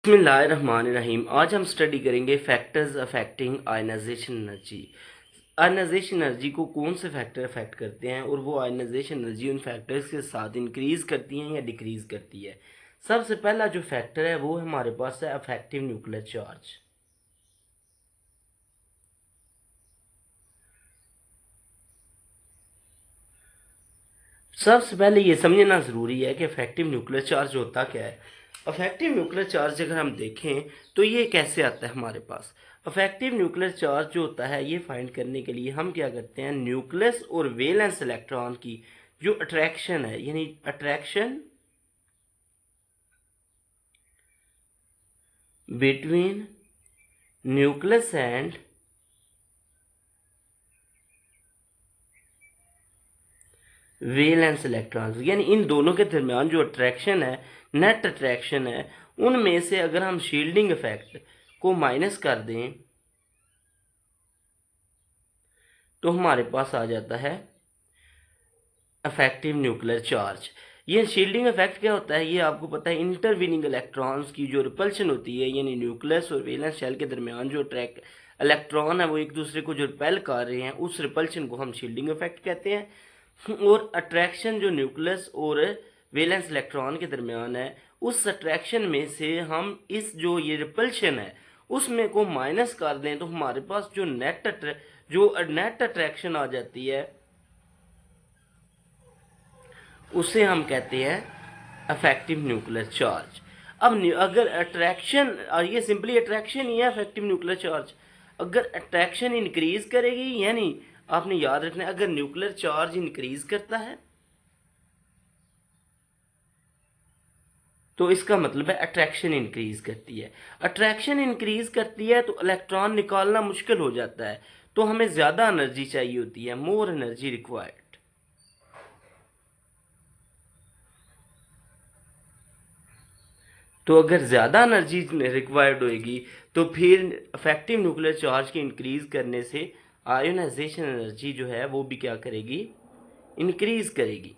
बिस्मिल्लाहिर्रहमानिर्रहीम। आज हम स्टडी करेंगे factors affecting ionization energy. Ionization energy को कौन से फैक्टर अफेक्ट करते हैं और वो आयनाइजेशन एनर्जी उन फैक्टर्स के साथ इंक्रीज करती हैं या डिक्रीज करती है। सबसे पहला जो फैक्टर है वो हमारे पास है अफेक्टिव न्यूक्लियर चार्ज। सबसे पहले ये समझना ज़रूरी है कि अफेक्टिव न्यूक्लियर चार्ज होता क्या है। अफेक्टिव न्यूक्लियर चार्ज अगर हम देखें तो ये कैसे आता है हमारे पास। अफेक्टिव न्यूक्लियर चार्ज जो होता है ये फाइंड करने के लिए हम क्या करते हैं, न्यूक्लियस और वेलेंस इलेक्ट्रॉन की जो अट्रैक्शन है, यानी attraction between nucleus and valence electrons, यानी इन दोनों के दरमियान जो अट्रैक्शन है, नेट अट्रैक्शन है, उनमें से अगर हम शील्डिंग इफेक्ट को माइनस कर दें तो हमारे पास आ जाता है अफेक्टिव न्यूक्लियर चार्ज। ये शील्डिंग इफेक्ट क्या होता है, ये आपको पता है, इंटरवीनिंग इलेक्ट्रॉन्स की जो रिपल्शन होती है, यानी न्यूक्लियस और वैलेंस शेल के दरमियान जो अट्रैक्ट इलेक्ट्रॉन है वो एक दूसरे को जो रिपेल कर रहे हैं, उस रिपल्शन को हम शील्डिंग इफेक्ट कहते हैं। और अट्रैक्शन जो न्यूक्लियस और वैलेंस इलेक्ट्रॉन के दरमियान है, उस अट्रैक्शन में से हम इस जो ये रिपल्शन है उसमें को माइनस कर दें तो हमारे पास जो नेट अट्रैक्शन आ जाती है उसे हम कहते हैं अफेक्टिव न्यूक्लियर चार्ज। अब अगर अट्रैक्शन, ये सिंपली अट्रैक्शन ही है अफेक्टिव न्यूक्लियर चार्ज। अगर अट्रैक्शन इंक्रीज करेगी, यानी आपने याद रखना है, अगर न्यूक्लियर चार्ज इंक्रीज करता है तो इसका मतलब है अट्रैक्शन इंक्रीज करती है। अट्रैक्शन इंक्रीज करती है तो इलेक्ट्रॉन निकालना मुश्किल हो जाता है, तो हमें ज्यादा एनर्जी चाहिए होती है, मोर एनर्जी रिक्वायर्ड। तो अगर ज़्यादा एनर्जी रिक्वायर्ड होएगी तो फिर इफेक्टिव न्यूक्लियर चार्ज के इंक्रीज करने से आयोनाइजेशन एनर्जी जो है वो भी क्या करेगी, इंक्रीज करेगी।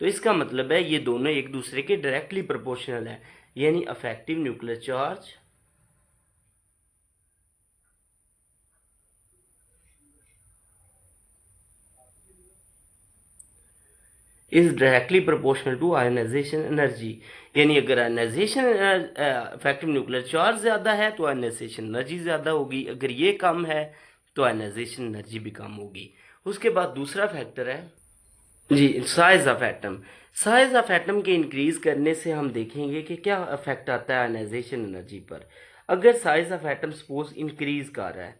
तो इसका मतलब है ये दोनों एक दूसरे के डायरेक्टली प्रोपोर्शनल है, यानी effective nuclear charge is directly proportional to ionization energy. यानी अगर आयोनाइजेशन इफेक्टिव न्यूक्लियर चार्ज ज़्यादा है तो आयोनाइजेशन एनर्जी ज़्यादा होगी, अगर ये कम है तो आयोनाइजेशन एनर्जी भी कम होगी। उसके बाद दूसरा फैक्टर है जी size of atom. Size of atom के इंक्रीज करने से हम देखेंगे कि क्या इफेक्ट आता है आयोनाइजेशन एनर्जी पर। अगर size of atom suppose increase कर रहा है,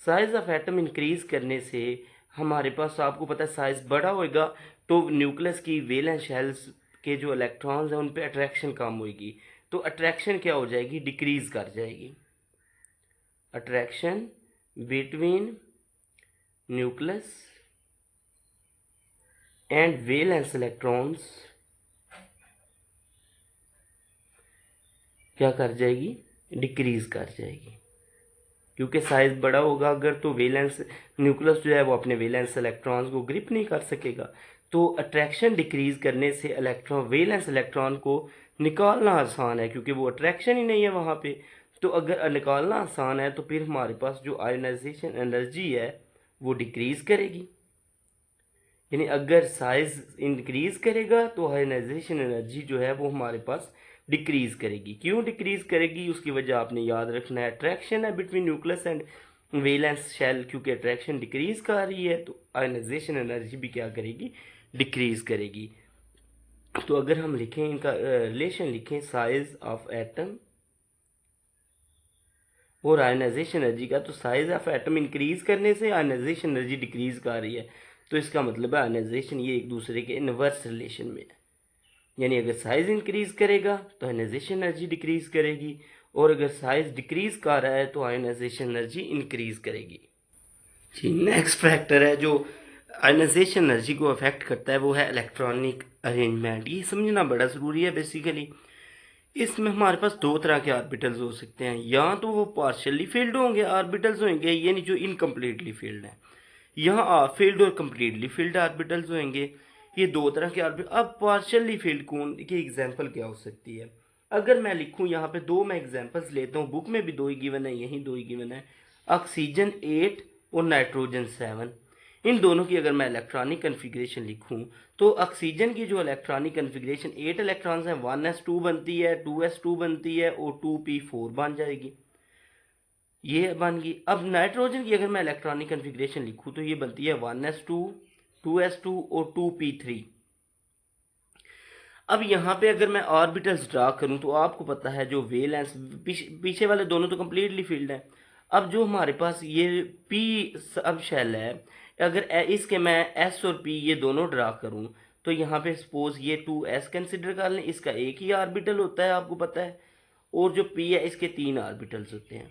साइज ऑफ एटम इंक्रीज करने से हमारे पास, आपको पता है, साइज बड़ा होएगा तो न्यूक्लियस की वेलेंस शेल्स के जो इलेक्ट्रॉन्स हैं उन पे अट्रैक्शन कम होएगी, तो अट्रैक्शन क्या हो जाएगी, डिक्रीज कर जाएगी। Attraction between nucleus and valence electrons क्या कर जाएगी, डिक्रीज कर जाएगी, क्योंकि साइज बड़ा होगा अगर तो वेलेंस न्यूक्लियस जो है वो अपने वेलेंस इलेक्ट्रॉन्स को ग्रिप नहीं कर सकेगा। तो अट्रैक्शन डिक्रीज करने से इलेक्ट्रॉन, वेलेंस इलेक्ट्रॉन को निकालना आसान है क्योंकि वो अट्रैक्शन ही नहीं है वहाँ पे। तो अगर निकालना आसान है तो फिर हमारे पास जो आयोनाइजेशन एनर्जी है वो डिक्रीज करेगी। यानी अगर साइज इंक्रीज करेगा तो आयोनाइजेशन एनर्जी जो है वो हमारे पास डिक्रीज करेगी। क्यों डिक्रीज करेगी, उसकी वजह आपने याद रखना है, अट्रैक्शन है between nucleus and valence shell. क्योंकि अट्रैक्शन डिक्रीज कर रही है तो आयोनाइजेशन एनर्जी भी क्या करेगी, डिक्रीज करेगी। तो अगर हम लिखें इनका रिलेशन लिखें साइज ऑफ एटम और आयोनाइजेशन एनर्जी का, तो साइज ऑफ एटम इंक्रीज करने से आयोनाइजेशन एनर्जी डिक्रीज कर रही है, तो इसका मतलब है आयोनाइजेशन ये एक दूसरे के इनवर्स रिलेशन में है। यानी अगर साइज इंक्रीज करेगा तो आयोनाइजेशन एनर्जी डिक्रीज करेगी, और अगर साइज डिक्रीज कर रहा है तो आयोनाइजेशन एनर्जी इंक्रीज करेगी। जी नेक्स्ट फैक्टर है जो आयोनाइजेशन एनर्जी को अफेक्ट करता है वो है इलेक्ट्रॉनिक अरेंजमेंट। ये समझना बड़ा ज़रूरी है। बेसिकली इसमें हमारे पास दो तरह के ऑर्बिटल्स हो सकते हैं, या तो वो पार्शियली फील्ड होंगे ऑर्बिटल्स होंगे, यानी जो इनकम्प्लीटली फील्ड है, यहाँ फील्ड और कम्प्लीटली फील्ड ऑर्बिटल्स होंगे। ये दो तरह के ऑर्बिटल। अब पार्शियली फील्ड कौन की एग्जांपल क्या हो सकती है, अगर मैं लिखूं यहाँ पे दो मैं एग्जांपल्स लेता हूँ, बुक में भी दो ही गिवन है, यहीं दो ही गिवन है, ऑक्सीजन 8 और नाइट्रोजन 7। इन दोनों की अगर मैं इलेक्ट्रॉनिक कन्फिग्रेशन लिखूं तो ऑक्सीजन की जो इलेक्ट्रॉनिक कन्फिग्रेशन 8 इलेक्ट्रॉन्स हैं 1s2 बनती है, 2s2 बनती है और 2p4 बन जाएगी, ये बन गई। अब नाइट्रोजन की अगर मैं इलेक्ट्रॉनिक कन्फिग्रेशन लिखूं तो ये बनती है 1s2, 2s2 और 2p3। अब यहाँ पे अगर मैं ऑर्बिटल्स ड्रा करूँ तो आपको पता है जो वेलेंस पीछे वाले दोनों तो कम्प्लीटली फील्ड है। अब जो हमारे पास ये पी सब शेल है, अगर इसके मैं एस और पी ये दोनों ड्रा करूँ तो यहाँ पे सपोज ये 2s कंसिडर कर लें, इसका एक ही ऑर्बिटल होता है आपको पता है, और जो पी है इसके 3 ऑर्बिटल्स होते हैं।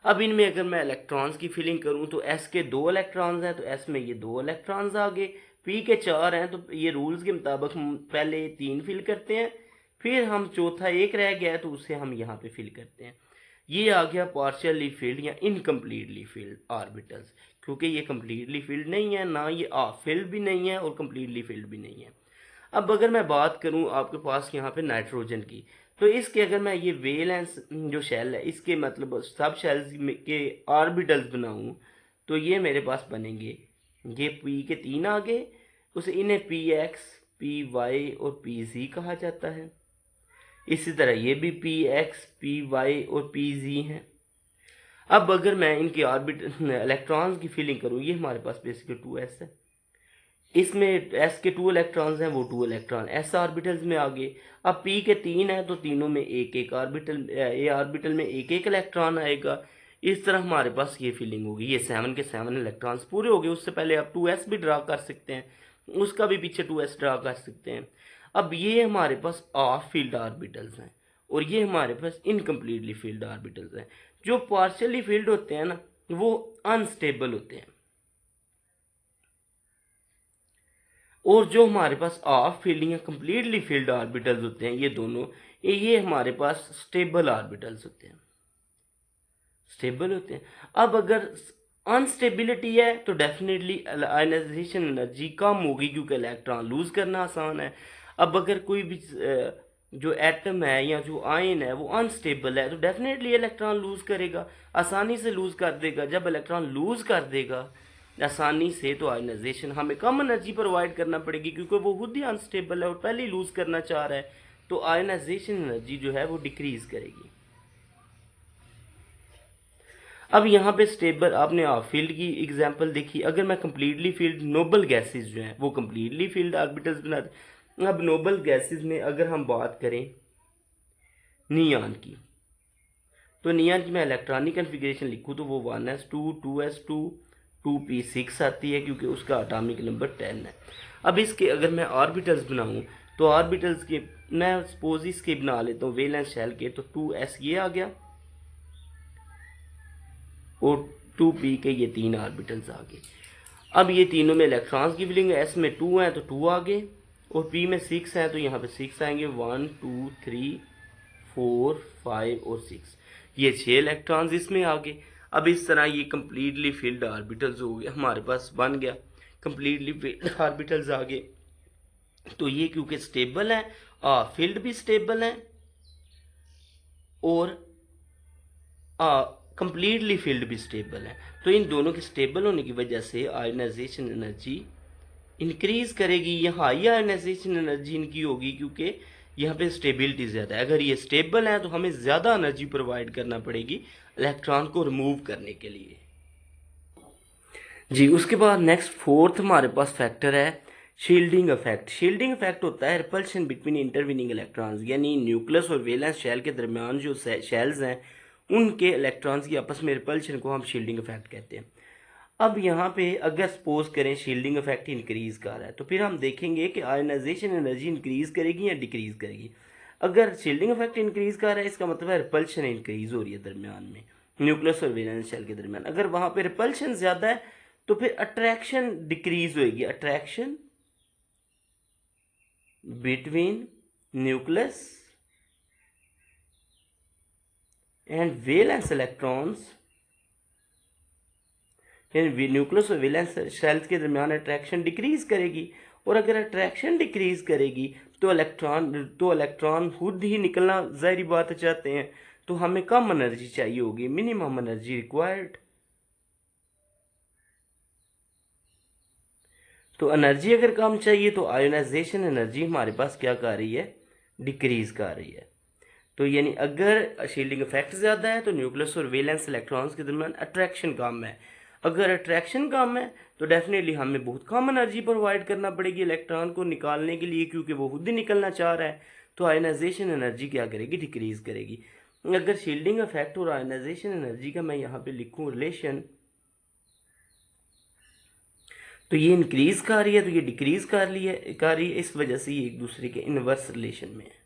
अब इनमें अगर मैं इलेक्ट्रॉन्स की फिलिंग करूं तो एस के 2 इलेक्ट्रॉन्स हैं तो एस में ये 2 इलेक्ट्रॉन्स आ गए, पी के 4 हैं तो ये रूल्स के मुताबिक हम पहले 3 फिल करते हैं, फिर हम चौथा एक रह गया है तो उसे हम यहाँ पे फिल करते हैं। ये आ गया पार्शियली फील्ड या इनकम्प्लीटली फील्ड ऑर्बिटल्स, क्योंकि ये कम्प्लीटली फील्ड नहीं है, ना ये फील्ड भी नहीं है और कम्प्लीटली फील्ड भी नहीं है। अब अगर मैं बात करूं आपके पास यहाँ पे नाइट्रोजन की, तो इसके अगर मैं ये वेलेंस जो शेल है इसके मतलब सब शेल्स के ऑर्बिटल्स बनाऊं तो ये मेरे पास बनेंगे, ये पी के 3 आ गए, उसे इन्हें पी एक्स, पी वाई और पी जी कहा जाता है। इसी तरह ये भी पी एक्स, पी वाई और पी जी हैं। अब अगर मैं इनके ऑर्बिटल इलेक्ट्रॉन्स की फिलिंग करूं, ये हमारे पास बेसिकली 2s है, इसमें एस के 2 इलेक्ट्रॉन्स हैं, वो 2 इलेक्ट्रॉन एस ऑर्बिटल्स में आ गए। अब पी के 3 हैं तो तीनों में एक एक ऑर्बिटल, ए ऑर्बिटल में एक एक इलेक्ट्रॉन आएगा। इस तरह हमारे पास ये फीलिंग होगी, ये 7 के 7 इलेक्ट्रॉन्स पूरे हो गए। उससे पहले आप 2s भी ड्रा कर सकते हैं, उसका भी पीछे 2s ड्रा कर सकते हैं। अब ये हमारे पास ऑफ फील्ड ऑर्बिटल्स हैं और ये हमारे पास इनकम्प्लीटली फील्ड ऑर्बिटल्स हैं। जो पार्शियली फील्ड होते हैं ना वो अनस्टेबल होते हैं, और जो हमारे पास ऑफ फील्ड या कंप्लीटली फील्ड ऑर्बिटल्स होते हैं ये दोनों, ये हमारे पास स्टेबल ऑर्बिटल्स होते हैं, स्टेबल होते हैं। अब अगर अनस्टेबिलिटी है तो डेफिनेटली आयनाइजेशन एनर्जी कम होगी क्योंकि इलेक्ट्रॉन लूज करना आसान है। अब अगर कोई भी जो एटम है या जो आयन है वो अनस्टेबल है तो डेफिनेटली इलेक्ट्रॉन लूज करेगा, आसानी से लूज कर देगा। जब इलेक्ट्रॉन लूज कर देगा आसानी से तो आयनाइजेशन हमें कम एनर्जी प्रोवाइड करना पड़ेगी क्योंकि वो खुद ही अनस्टेबल है और पहले ही लूज करना चाह रहा है, तो आयनाइजेशन एनर्जी जो है वो डिक्रीज करेगी। अब यहाँ पे स्टेबल आपने फील्ड की एग्जांपल देखी। अगर मैं कंप्लीटली फील्ड नोबल गैसेस जो हैं वो कंप्लीटली फील्ड ऑर्बिटल्स बनाते। अब नोबल गैसेस में अगर हम बात करें नियान की, तो नियान की मैं इलेक्ट्रॉनिक कन्फिग्रेशन लिखूँ तो वो 1s2, 2s2, 2p6 आती है क्योंकि उसका एटॉमिक नंबर 10 है। अब इसके अगर मैं ऑर्बिटल्स बनाऊँ तो ऑर्बिटल्स के मैं सपोज इसके बना लेता हूँ वेलेंस शेल के, तो 2s ये आ गया और 2p के ये 3 ऑर्बिटल्स आ गए। अब ये तीनों में इलेक्ट्रॉन्स की फिलिंग है, s में 2 हैं तो 2 आ गए और p में 6 हैं तो यहाँ पे 6 आएंगे, 1 2 3 4 5 और 6, ये 6 इलेक्ट्रॉन्स इसमें आ गए। अब इस तरह ये कंप्लीटली फील्ड ऑर्बिटल्स हो गए, हमारे पास बन गया कंप्लीटली फील्ड ऑर्बिटल्स आ गए। तो ये क्योंकि स्टेबल है, फील्ड भी स्टेबल है और कंप्लीटली फील्ड भी स्टेबल है, तो इन दोनों के स्टेबल होने की वजह से आयनाइजेशन एनर्जी इंक्रीज करेगी। या हाई आयनाइजेशन एनर्जी इनकी होगी क्योंकि यहाँ पे स्टेबिलिटी ज़्यादा है। अगर ये स्टेबल है तो हमें ज़्यादा एनर्जी प्रोवाइड करना पड़ेगी इलेक्ट्रॉन को रिमूव करने के लिए। जी उसके बाद नेक्स्ट फोर्थ हमारे पास फैक्टर है शील्डिंग इफेक्ट। शील्डिंग इफेक्ट होता है रिपल्शन बिटवीन इंटरवीनिंग इलेक्ट्रॉन्स, यानी न्यूक्लियस और वैलेंस शेल के दरमियान जो शेल्स हैं उनके इलेक्ट्रॉन्स की आपस में रिपल्शन को हम शील्डिंग इफेक्ट कहते हैं। अब यहाँ पे अगर सपोज करें शील्डिंग इफेक्ट इंक्रीज कर रहा है तो फिर हम देखेंगे कि आयनाइजेशन एनर्जी इंक्रीज करेगी या डिक्रीज करेगी। अगर शील्डिंग इफेक्ट इंक्रीज कर रहा है इसका मतलब है रिपल्शन इंक्रीज हो रही है दरमियान में, न्यूक्लियस और वैलेंस शेल के दरमियान। अगर वहाँ पे रिपल्शन ज़्यादा है तो फिर अट्रैक्शन डिक्रीज होगी, attraction between nucleus and valence electrons, यानी न्यूक्लियस और वैलेंस शेल्स के दरमियान अट्रैक्शन डिक्रीज करेगी। और अगर अट्रैक्शन डिक्रीज करेगी तो इलेक्ट्रॉन खुद ही निकलना ज़ाहिर बात चाहते हैं, तो हमें कम एनर्जी चाहिए होगी, मिनिमम एनर्जी रिक्वायर्ड। तो एनर्जी अगर कम चाहिए तो आयोनाइजेशन एनर्जी हमारे पास क्या कर रही है, डिक्रीज कर रही है। तो यानी अगर शील्डिंग इफेक्ट ज़्यादा है तो न्यूक्लियस और वैलेंस इलेक्ट्रॉन्स के दरमियान अट्रैक्शन कम है। अगर अट्रैक्शन कम है तो डेफिनेटली हमें बहुत कम एनर्जी प्रोवाइड करना पड़ेगी इलेक्ट्रॉन को निकालने के लिए, क्योंकि वो खुद ही निकलना चाह रहा है। तो आयोनाइजेशन एनर्जी क्या करेगी, डिक्रीज करेगी। अगर शील्डिंग इफेक्ट और आयोनाइजेशन एनर्जी का मैं यहाँ पे लिखूँ रिलेशन, तो ये इंक्रीज कर रही है तो ये डिक्रीज कर रही है, इस वजह से ये एक दूसरे के इनवर्स रिलेशन में है।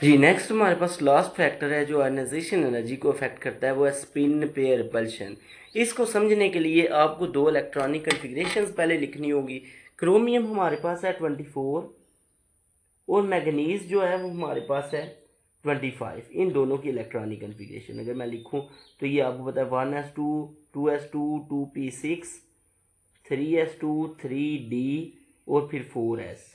जी नेक्स्ट हमारे पास लास्ट फैक्टर है जो आयनाइजेशन एनर्जी को अफेक्ट करता है, वो है स्पिन पेयर रिपल्शन। इसको समझने के लिए आपको दो इलेक्ट्रॉनिक कन्फिग्रेशंस पहले लिखनी होगी। क्रोमियम हमारे पास है 24 और मैग्नीज जो है वो हमारे पास है 25। इन दोनों की इलेक्ट्रॉनिक कन्फिग्रेशन अगर मैं लिखूं तो ये आपको पता है 1s2 2s2 2p6 3s2 3d और फिर 4s।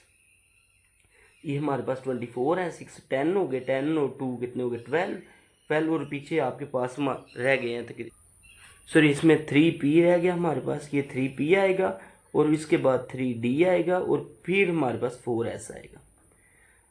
ये हमारे पास 24 है, 6 10 हो गए, 10 और 2 कितने हो गए 12 और पीछे आपके पास रह गए हैं तकरीबन, सॉरी इसमें 3p रह गया हमारे पास, ये 3p आएगा और इसके बाद 3d आएगा और फिर हमारे पास 4s आएगा।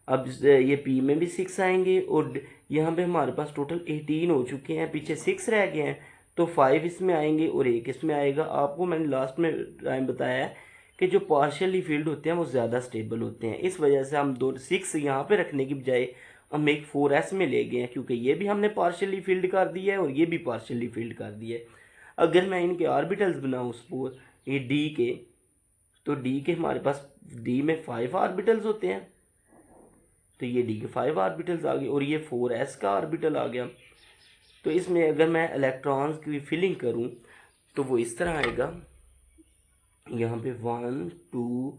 अब ये p में भी 6 आएंगे और यहाँ पे हमारे पास टोटल 18 हो चुके हैं, पीछे 6 रह गए हैं, तो 5 इसमें आएंगे और 1 इसमें आएगा। आपको मैंने लास्ट में टाइम बताया है कि जो पार्शियली फील्ड होते हैं वो ज़्यादा स्टेबल होते हैं, इस वजह से हम 6 यहाँ पे रखने की बजाय हम एक 4s में ले गए हैं, क्योंकि ये भी हमने पार्शियली फील्ड कर दिया है और ये भी पार्शियली फील्ड कर दिया है। अगर मैं इनके ऑर्बिटल्स बनाऊँ सपोज ये d के, तो d के हमारे पास d में 5 ऑर्बिटल्स होते हैं, तो ये d के 5 ऑर्बिटल्स आ गए और ये 4s का ऑर्बिटल आ गया। तो इसमें अगर मैं इलेक्ट्रॉन्स की फिलिंग करूँ तो वो इस तरह आएगा, यहाँ पे 1 2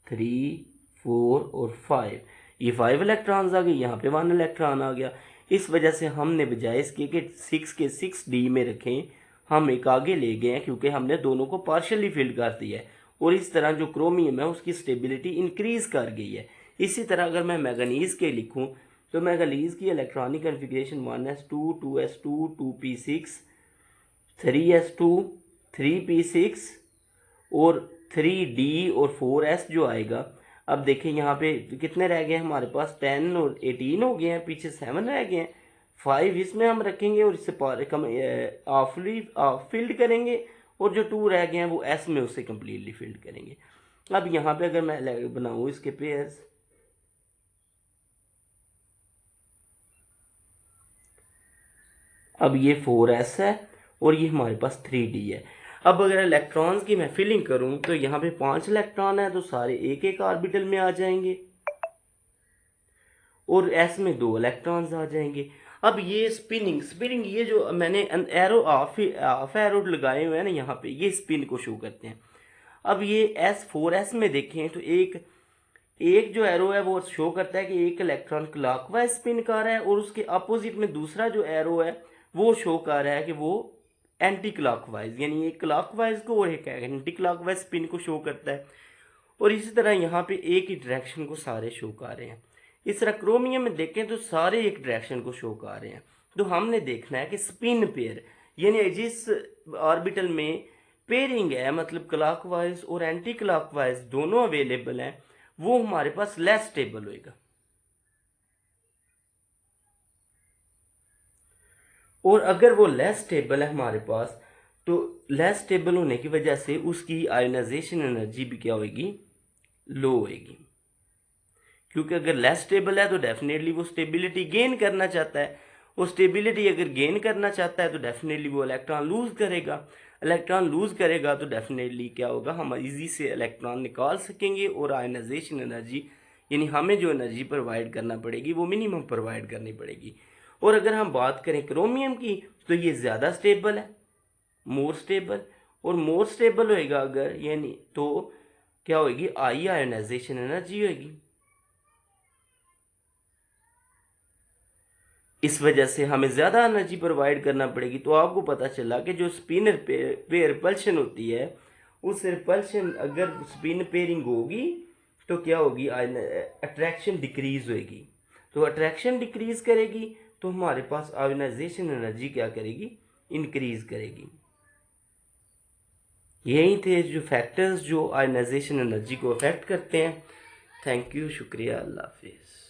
3 4 और 5, ये 5 इलेक्ट्रॉन्स आ गए, यहाँ पे 1 इलेक्ट्रॉन आ गया। इस वजह से हमने बजाय इसके कि 6 के 6d में रखें, हम एक आगे ले गए हैं क्योंकि हमने दोनों को पार्शियली फिल्ड कर दिया है और इस तरह जो क्रोमियम है उसकी स्टेबिलिटी इंक्रीज कर गई है। इसी तरह अगर मैं मैग्नीज के लिखूं तो मैग्नीज की electronic configuration 1s2 2s2 2p6 3s2 3p6 और 3d और 4s जो आएगा। अब देखें यहाँ पे कितने रह गए हमारे पास, 10 और 18 हो गए हैं, पीछे 7 रह गए हैं, 5 इसमें हम रखेंगे और इससे ऑफ फिल्ड करेंगे और जो 2 रह गए हैं वो s में उससे कम्प्लीटली फिल्ड करेंगे। अब यहाँ पे अगर मैं बनाऊँ इसके पेयर्स, अब ये 4s है और ये हमारे पास 3d है। अब अगर इलेक्ट्रॉन्स की मैं फिलिंग करूं तो यहाँ पे 5 इलेक्ट्रॉन है तो सारे एक एक ऑर्बिटल में आ जाएंगे और s में 2 इलेक्ट्रॉन्स आ जाएंगे। अब ये स्पिनिंग ये जो मैंने एरो ऑफ एरो लगाए हुए हैं ना यहाँ पे, ये स्पिन को शो करते हैं। अब ये S4s में देखें तो एक जो एरो है वो शो करता है कि एक इलेक्ट्रॉन क्लॉकवाइज स्पिन कर रहा है और उसके अपोजिट में दूसरा जो एरो है वो शो कर रहा है कि वो एंटी क्लॉकवाइज, यानी एक क्लॉकवाइज को और एक एंटी क्लॉकवाइज स्पिन को शो करता है। और इसी तरह यहाँ पे एक ही डायरेक्शन को सारे शो कर रहे हैं। इस तरह क्रोमियम में देखें तो सारे एक डायरेक्शन को शो कर रहे हैं। तो हमने देखना है कि स्पिन पेयर यानी जिस ऑर्बिटल में पेयरिंग है, मतलब क्लॉकवाइज और एंटी क्लॉकवाइज दोनों अवेलेबल हैं, वो हमारे पास लेस स्टेबल होएगा। और अगर वो लेस स्टेबल है हमारे पास, तो लेस स्टेबल होने की वजह से उसकी आयोनाइजेशन एनर्जी भी क्या होगी, लो होएगी। क्योंकि अगर लेस स्टेबल है तो डेफिनेटली वो स्टेबिलिटी गेन करना चाहता है, वो स्टेबिलिटी अगर गेन करना चाहता है तो डेफिनेटली वो इलेक्ट्रॉन लूज करेगा। इलेक्ट्रॉन लूज करेगा तो डेफिनेटली क्या होगा, हम इजी से इलेक्ट्रॉन निकाल सकेंगे और आयोनाइजेशन एनर्जी यानी हमें जो एनर्जी प्रोवाइड करना पड़ेगी वो मिनिमम प्रोवाइड करनी पड़ेगी। और अगर हम बात करें क्रोमियम की तो ये ज़्यादा स्टेबल है, मोर स्टेबल, और मोर स्टेबल होएगा अगर यानी तो क्या होगी, आई आयोनाइजेशन एनर्जी होगी। इस वजह से हमें ज़्यादा एनर्जी प्रोवाइड करना पड़ेगी। तो आपको पता चला कि जो स्पिनर पे रिपल्शन होती है, उस रिपल्शन अगर स्पिन पेयरिंग होगी तो क्या होगी, अट्रैक्शन डिक्रीज होगी। तो अट्रैक्शन डिक्रीज करेगी तो हमारे पास आयोनाइजेशन एनर्जी क्या करेगी, इंक्रीज करेगी। यही थे जो फैक्टर्स जो आयोनाइजेशन एनर्जी को अफेक्ट करते हैं। थैंक यू, शुक्रिया, अल्लाह हाफिज़।